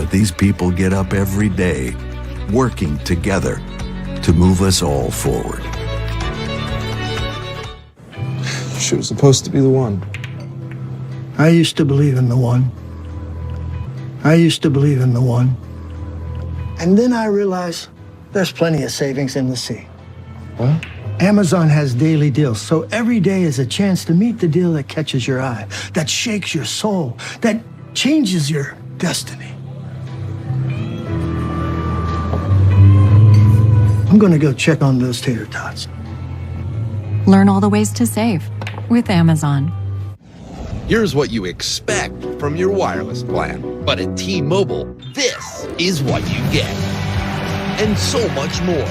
but these people get up every day, working together to move us all forward. She was supposed to be the one. I used to believe in the one. I used to believe in the one. And then I realized there's plenty of savings in the sea. What? Amazon has daily deals, so every day is a chance to meet the deal that catches your eye, that shakes your soul, that changes your destiny. I'm gonna go check on those tater tots. Learn all the ways to save with Amazon. Here's what you expect from your wireless plan. But at T-Mobile, this is what you get. And so much more.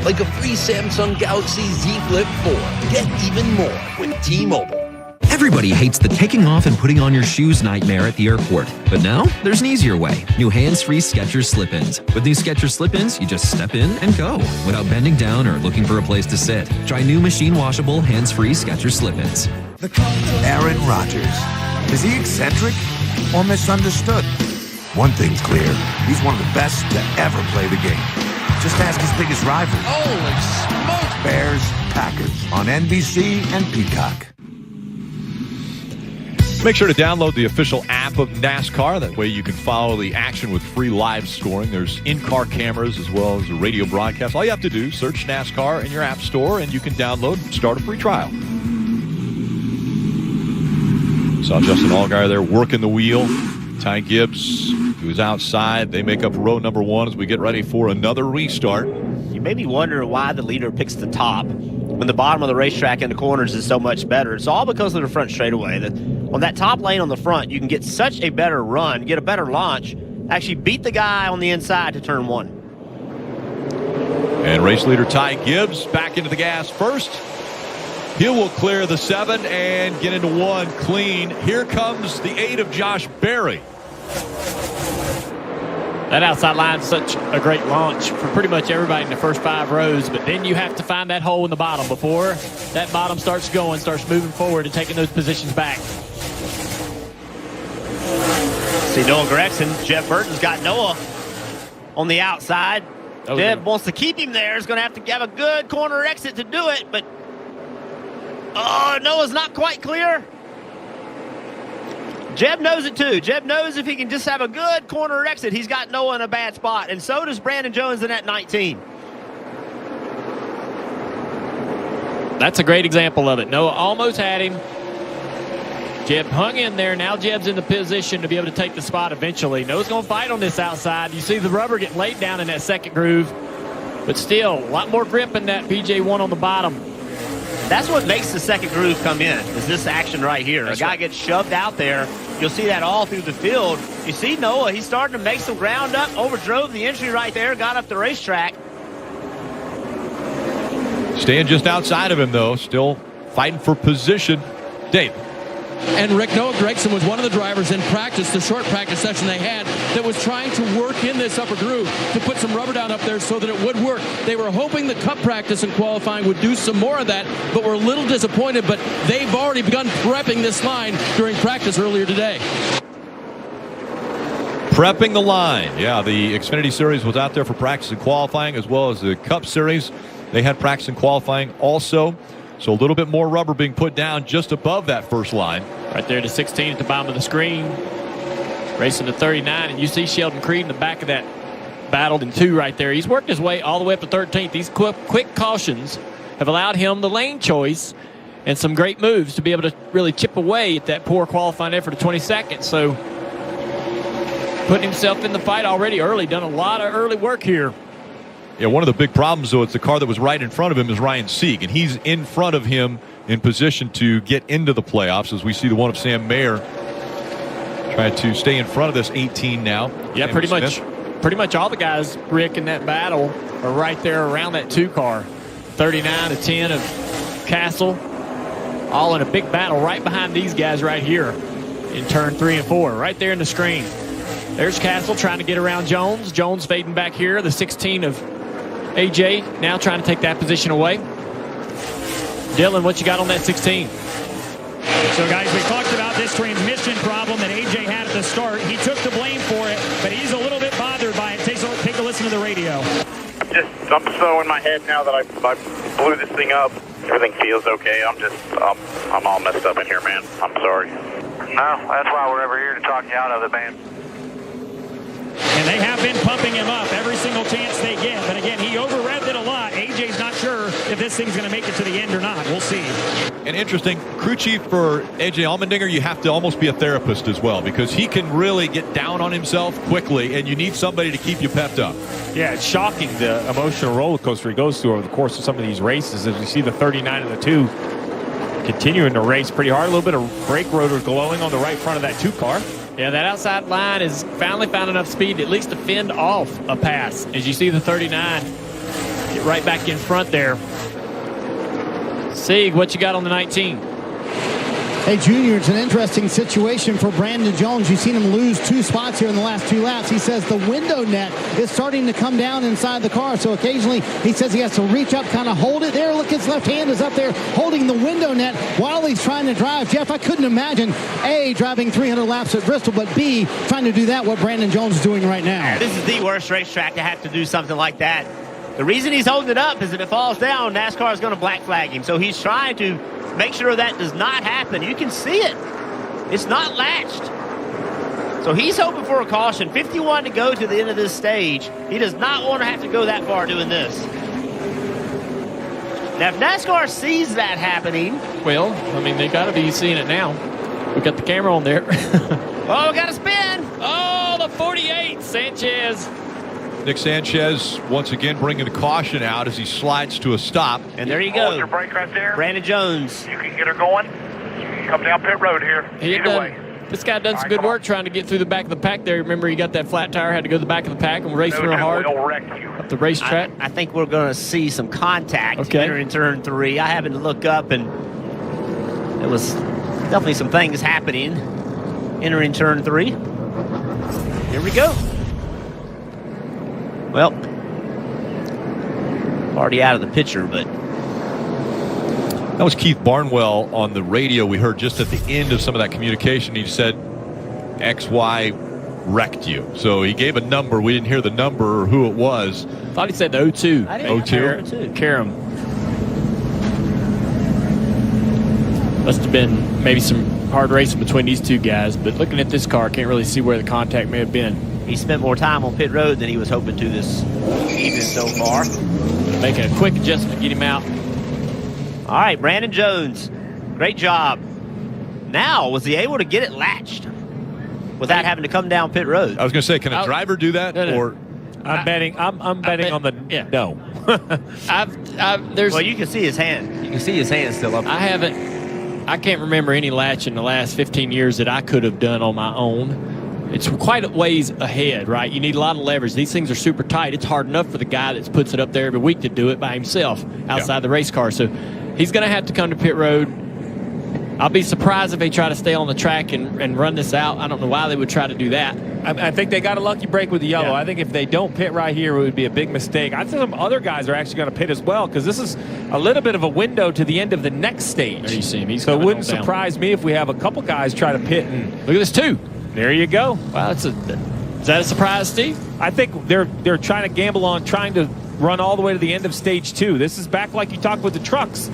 Like a free Samsung Galaxy Z Flip 4. Get even more with T-Mobile. Everybody hates the taking off and putting on your shoes nightmare at the airport. But now, there's an easier way. New hands-free Skechers Slip-ins. With new Skechers Slip-ins, you just step in and go without bending down or looking for a place to sit. Try new machine-washable, hands-free Skechers Slip-ins. Aaron Rodgers. Is he eccentric or misunderstood? One thing's clear. He's one of the best to ever play the game. Just ask his biggest rival. Holy smokes! Bears, Packers on NBC and Peacock. Make sure to download the official app of NASCAR. That way you can follow the action with free live scoring. There's in-car cameras as well as a radio broadcast. All you have to do, search NASCAR in your app store, and you can download and start a free trial. Saw Justin Allgaier there working the wheel. Ty Gibbs, who's outside. They make up row number one as we get ready for another restart. You may be wondering why the leader picks the top when the bottom of the racetrack and the corners is so much better. It's all because of the front straightaway. On that top lane on the front, you can get such a better run, get a better launch, actually beat the guy on the inside to turn one. And race leader Ty Gibbs back into the gas first. He will clear the 7 and get into 1 clean. Here comes the 8 of Josh Berry. That outside line is such a great launch for pretty much everybody in the first 5 rows, but then you have to find that hole in the bottom before that bottom starts going, starts moving forward and taking those positions back. See Noah Gregson, Jeff Burton's got Noah on the outside. Jeff wants to keep him there. He's going to have a good corner exit to do it, but Noah's not quite clear. Jeb knows it too. Jeb knows if he can just have a good corner exit, he's got Noah in a bad spot, and so does Brandon Jones in that 19. That's a great example of it. Noah almost had him. Jeb hung in there. Now Jeb's in the position to be able to take the spot eventually. Noah's going to fight on this outside. You see the rubber getting laid down in that second groove, but still a lot more grip in that PJ1 on the bottom. That's what makes the second groove come in, is this action right here. That's a guy right. gets shoved out there. You'll see that all through the field. You see Noah, he's starting to make some ground up, overdrove the entry right there, got up the racetrack. Staying just outside of him, though, still fighting for position. Dave. And Rick, Noah Gregson was one of the drivers in practice, the short practice session they had, that was trying to work in this upper groove to put some rubber down up there so that it would work. They were hoping the cup practice and qualifying would do some more of that, but were a little disappointed. But they've already begun prepping this line during practice earlier today. Prepping the line. Yeah, the Xfinity Series was out there for practice and qualifying, as well as the Cup Series. They had practice and qualifying also. So a little bit more rubber being put down just above that first line. Right there to 16 at the bottom of the screen. Racing to 39, and you see Sheldon Creed in the back of that battled in 2 right there. He's worked his way all the way up to 13th. These quick cautions have allowed him the lane choice and some great moves to be able to really chip away at that poor qualifying effort of 22nd. So putting himself in the fight already early, done a lot of early work here. Yeah, one of the big problems, though, it's the car that was right in front of him is Ryan Sieg, and he's in front of him in position to get into the playoffs, as we see the one of Sam Mayer trying to stay in front of this 18 now. Yeah, pretty much all the guys, Rick, in that battle are right there around that 2 car. 39 to 10 of Castle, all in a big battle right behind these guys right here in turn 3 and 4, right there in the screen. There's Castle trying to get around Jones. Jones fading back here, the 16 of AJ now trying to take that position away. Dylan, what you got on that 16? So, guys, we talked about this transmission problem that AJ had at the start. He took the blame for it, but he's a I'm so in my head now that I blew this thing up. Everything feels okay. I'm all messed up in here, man. I'm sorry. No, that's why we're ever here to talk you out of it, man. And they have been pumping him up every single chance they get. But again, he over-revved it a lot. AJ's not sure if this thing's going to make it to the end or not. We'll see. And interesting, crew chief for AJ Allmendinger, you have to almost be a therapist as well, because he can really get down on himself quickly, and you need somebody to keep you pepped up. Yeah, it's shocking the emotional roller coaster he goes through over the course of some of these races. As we see the 39 and the 2 continuing to race pretty hard. A little bit of brake rotor glowing on the right front of that 2 car. Yeah, that outside line has finally found enough speed at least to fend off a pass. As you see the 39 get right back in front there. Sieg, what you got on the 19? Hey, Junior, it's an interesting situation for Brandon Jones. You've seen him lose 2 spots here in the last 2 laps. He says the window net is starting to come down inside the car, so occasionally he says he has to reach up, kind of hold it there. Look, his left hand is up there holding the window net while he's trying to drive. Jeff, I couldn't imagine, A, driving 300 laps at Bristol, but B, trying to do that, what Brandon Jones is doing right now. This is the worst racetrack to have to do something like that. The reason he's holding it up is if it falls down, NASCAR is going to black flag him. So he's trying to make sure that does not happen. You can see it. It's not latched. So he's hoping for a caution. 51 to go to the end of this stage. He does not want to have to go that far doing this. Now, if NASCAR sees that happening... Well, I mean, they got to be seeing it now. We got the camera on there. Oh, we got to spin. Oh, the 48, Sanchez. Nick Sanchez once again bringing the caution out as he slides to a stop. And there you go. Hold your brake right there. Brandon Jones. You can get her going. You can come down pit road here. Either way. This guy done some good work trying to get through the back of the pack there. Remember, he got that flat tire, had to go to the back of the pack and racing real hard up the racetrack. I think we're going to see some contact entering turn 3. I happened to look up, and there was definitely some things happening entering turn 3. Here we go. Well, already out of the picture, but... That was Keith Barnwell on the radio. We heard just at the end of some of that communication, he said XY wrecked you. So he gave a number. We didn't hear the number or who it was. Thought he said the 02. I didn't 02? Karam. Must have been maybe some hard racing between these 2 guys, but looking at this car, I can't really see where the contact may have been. He spent more time on pit road than he was hoping to this evening so far. Making a quick adjustment to get him out. All right, Brandon Jones, great job. Now, was he able to get it latched without having to come down pit road? I was going to say, can a driver do that? No. Or I'm betting on the no. Well, you can see his hand. You can see his hand still up. I can't remember any latch in the last 15 years that I could have done on my own. It's quite a ways ahead, right? You need a lot of leverage. These things are super tight. It's hard enough for the guy that puts it up there every week to do it by himself outside the race car. So he's going to have to come to pit road. I'll be surprised if they try to stay on the track and run this out. I don't know why they would try to do that. I think they got a lucky break with the yellow. I think if they don't pit right here, it would be a big mistake. I think some other guys are actually going to pit as well, because this is a little bit of a window to the end of the next stage. There you see him. So it wouldn't surprise me if we have a couple guys try to pit. And look at this, too. There you go. Wow, is that a surprise, Steve? I think they're trying to gamble on trying to run all the way to the end of stage 2. This is back like you talked with the trucks,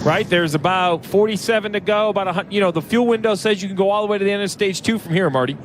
right? There's about 47 to go. About 100. The fuel window says you can go all the way to the end of stage 2 from here, Marty.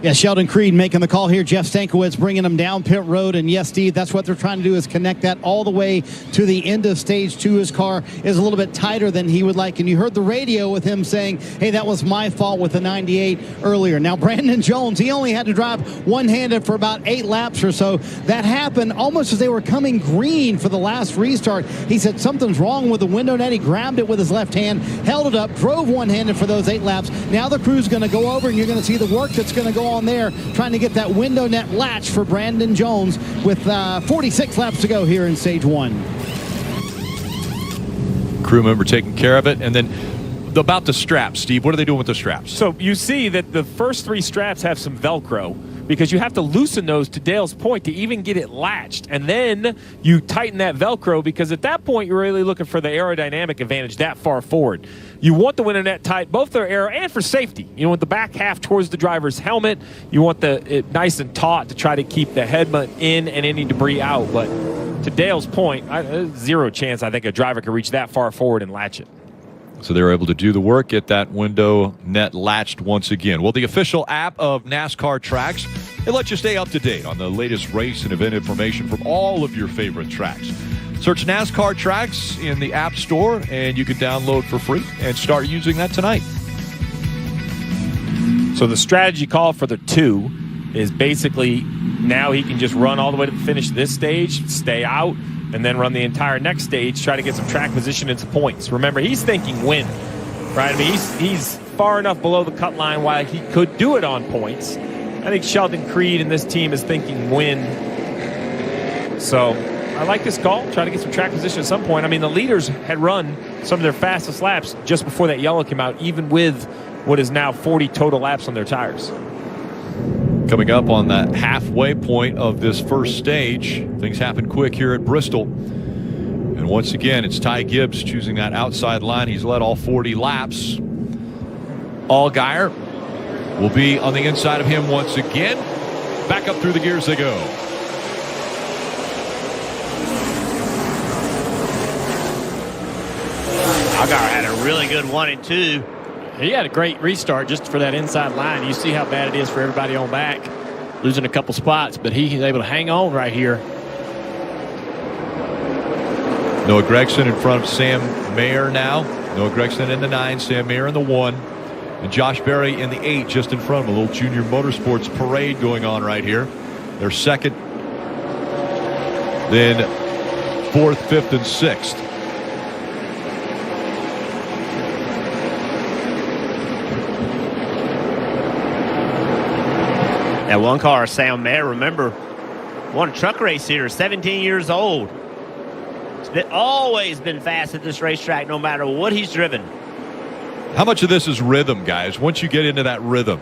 Yeah, Sheldon Creed making the call here. Jeff Stankiewicz bringing them down pit road. And yes, Steve, that's what they're trying to do, is connect that all the way to the end of stage 2. His car is a little bit tighter than he would like. And you heard the radio with him saying, hey, that was my fault with the 98 earlier. Now, Brandon Jones, he only had to drive one-handed for about 8 laps or so. That happened almost as they were coming green for the last restart. He said something's wrong with the window net. He grabbed it with his left hand, held it up, drove one-handed for those 8 laps. Now the crew's going to go over, and you're going to see the work that's going to go on there, trying to get that window net latch for Brandon Jones with 46 laps to go here in stage 1. Crew member taking care of it. And then about the straps, Steve, what are they doing with the straps? So you see that the first 3 straps have some Velcro, because you have to loosen those, to Dale's point, to even get it latched. And then you tighten that Velcro, because at that point you're really looking for the aerodynamic advantage that far forward. You want the winter net tight, both for aero and for safety. You want the back half towards the driver's helmet. You want it nice and taut to try to keep the helmet in and any debris out. But to Dale's point, zero chance I think a driver could reach that far forward and latch it. So they were able to do the work, get that window net latched once again. Well, the official app of NASCAR Tracks, it lets you stay up to date on the latest race and event information from all of your favorite tracks. Search NASCAR Tracks in the App Store, and you can download for free and start using that tonight. So the strategy call for the 2 is basically now he can just run all the way to the finish of this stage, stay out, and then run the entire next stage, try to get some track position and some points. Remember, he's thinking win, right? I mean, he's far enough below the cut line while he could do it on points. I think Sheldon Creed and this team is thinking win. So I like this call. Try to get some track position at some point. I mean, the leaders had run some of their fastest laps just before that yellow came out, even with what is now 40 total laps on their tires. Coming up on that halfway point of this first stage, things happen quick here at Bristol. And once again, it's Ty Gibbs choosing that outside line. He's led all 40 laps. Allgaier will be on the inside of him once again. Back up through the gears they go. Allgaier had a really good 1 and 2. He had a great restart just for that inside line. You see how bad it is for everybody on back, losing a couple spots, but he's able to hang on right here. Noah Gragson in front of Sam Mayer now. Noah Gragson in the 9, Sam Mayer in the 1, and Josh Berry in the 8 just in front of him. A little junior motorsports parade going on right here. They're second, then 4th, 5th, and 6th. That one car, Sam Mayer, remember, won a truck race here, 17 years old. He's always been fast at this racetrack, no matter what he's driven. How much of this is rhythm, guys, once you get into that rhythm?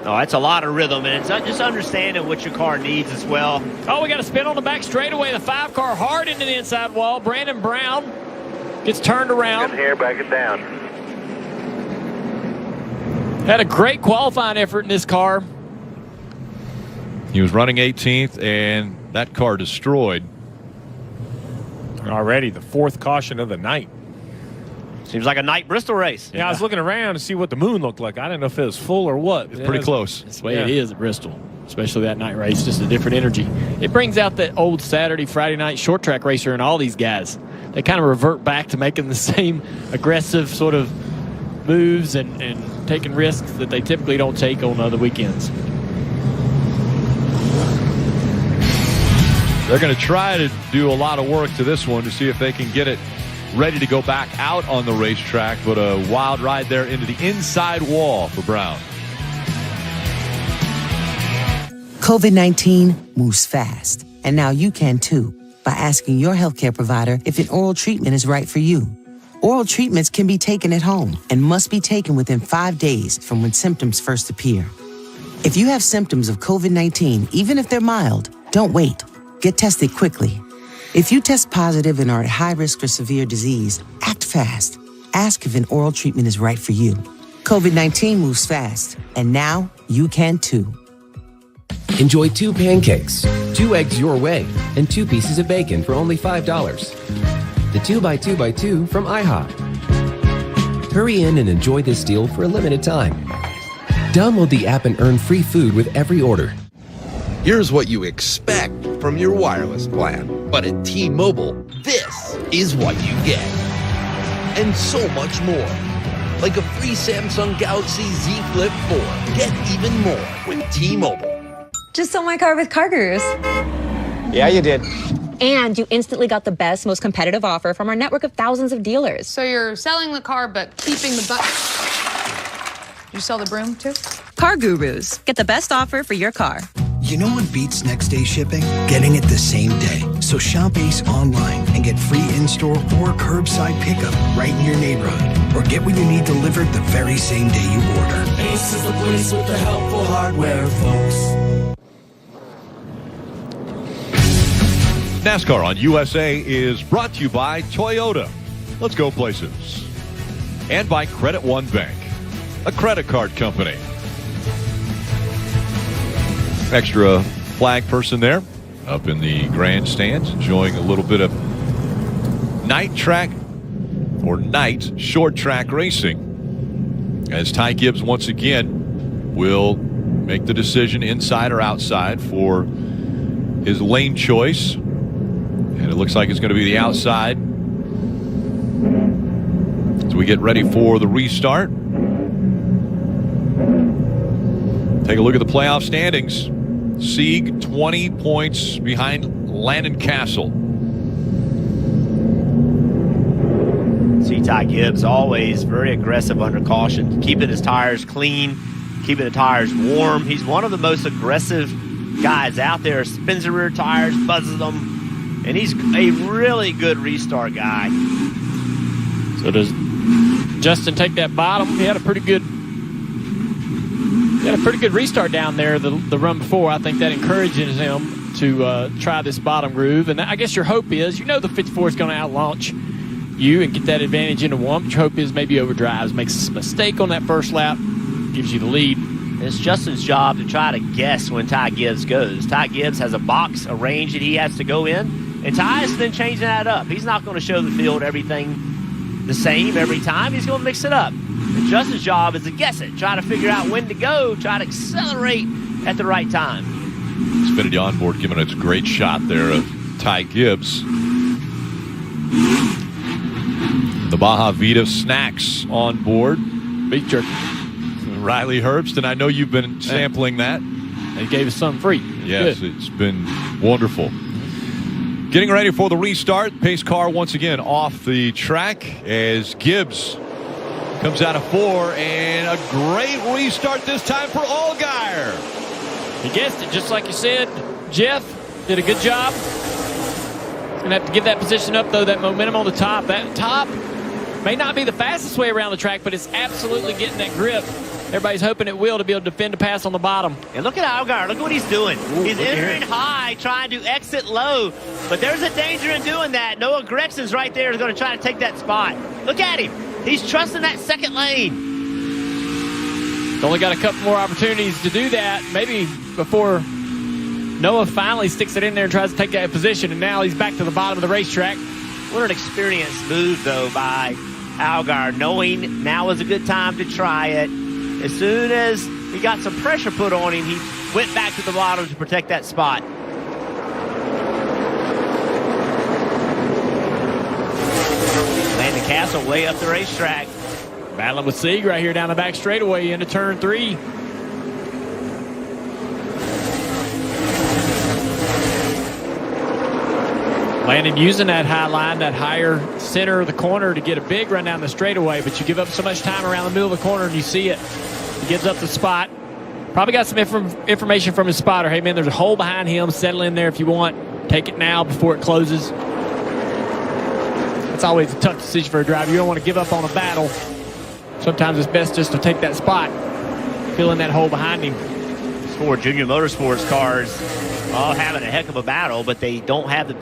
Oh, that's a lot of rhythm, and it's just understanding what your car needs as well. Oh, we got a spin on the back straightaway. The 5 car hard into the inside wall. Brandon Brown gets turned around. Good here, back it down. Had a great qualifying effort in this car. He was running 18th, and that car destroyed. Already the 4th caution of the night. Seems like a night Bristol race. Yeah, I was looking around to see what the moon looked like. I didn't know if it was full or what. It's pretty close. That's the way it is at Bristol, especially that night race, just a different energy. It brings out that old Saturday, Friday night short track racer and all these guys. They kind of revert back to making the same aggressive sort of moves and taking risks that they typically don't take on other weekends. They're going to try to do a lot of work to this one to see if they can get it ready to go back out on the racetrack, but a wild ride there into the inside wall for Brown. COVID-19 moves fast, and now you can too by asking your healthcare provider if an oral treatment is right for you. Oral treatments can be taken at home and must be taken within 5 days from when symptoms first appear. If you have symptoms of COVID-19, even if they're mild, don't wait. Get tested quickly. If you test positive and are at high risk for severe disease, act fast. Ask if an oral treatment is right for you. COVID-19 moves fast, and now you can too. Enjoy 2 pancakes, 2 eggs your way, and 2 pieces of bacon for only $5. The 2x2x2 from IHOP. Hurry in and enjoy this deal for a limited time. Download the app and earn free food with every order. Here's what you expect from your wireless plan. But at T-Mobile, this is what you get. And so much more. Like a free Samsung Galaxy Z Flip 4. Get even more with T-Mobile. Just sold my car with CarGurus. Yeah, you did. And you instantly got the best, most competitive offer from our network of thousands of dealers. So you're selling the car, but keeping the You sell the broom, too? CarGurus. Get the best offer for your car. You know what beats next day shipping? Getting it the same day. So shop Ace online and get free in-store or curbside pickup right in your neighborhood. Or get what you need delivered the very same day you order. Ace is the place with the helpful hardware, folks. NASCAR on USA is brought to you by Toyota. Let's go places. And by Credit One Bank, a credit card company. Extra flag person there up in the grandstands, enjoying a little bit of night short track racing, as Ty Gibbs once again will make the decision inside or outside for his lane choice, and it looks like it's going to be the outside as we get ready for the restart. Take a look at the playoff standings. Sieg 20 points behind Landon Castle. See Ty Gibbs always very aggressive under caution, keeping his tires clean, keeping the tires warm. He's one of the most aggressive guys out there. Spins the rear tires, buzzes them, and he's a really good restart guy. So does Justin take that bottom? He had a pretty good restart down there the run before. I think that encourages him to try this bottom groove. And I guess your hope is, the 54 is going to out-launch you and get that advantage into one. But your hope is maybe overdrives, makes a mistake on that first lap, gives you the lead. It's Justin's job to try to guess when Ty Gibbs goes. Ty Gibbs has a box, a range that he has to go in, and Ty is then changing that up. He's not going to show the field everything the same every time. He's going to mix it up. And Justin's job is to guess it, try to figure out when to go, try to accelerate at the right time. Xfinity onboard giving us a great shot there of Ty Gibbs. The Baja Vita snacks on board. Beef jerky. Riley Herbst, and I know you've been sampling that. He gave us some free. Yes, good. It's been wonderful. Getting ready for the restart. Pace car once again off the track as Gibbs comes out of 4, and a great restart this time for Allgaier. He guessed it, just like you said. Jeff did a good job. He's going to have to give that position up, though, that momentum on the top. That top may not be the fastest way around the track, but it's absolutely getting that grip. Everybody's hoping it will to be able to defend a pass on the bottom. And look at Allgaier. Look what he's doing. He's entering high, trying to exit low. But there's a danger in doing that. Noah Gregson's right there is going to try to take that spot. Look at him. He's trusting that second lane. He's only got a couple more opportunities to do that, maybe before Noah finally sticks it in there and tries to take that position, and now he's back to the bottom of the racetrack. What an experienced move, though, by Allgaier, knowing now is a good time to try it. As soon as he got some pressure put on him, he went back to the bottom to protect that spot. Landon Castle way up the racetrack. Battling with Sieg right here down the back straightaway into turn 3. Landon using that high line, that higher center of the corner to get a big run down the straightaway, but you give up so much time around the middle of the corner and you see it. He gives up the spot. Probably got some information from his spotter. Hey, man, there's a hole behind him. Settle in there if you want. Take it now before it closes. It's always a tough decision for a driver. You don't want to give up on a battle. Sometimes it's best just to take that spot, fill in that hole behind him. 4 Junior Motorsports cars all having a heck of a battle, but they don't have the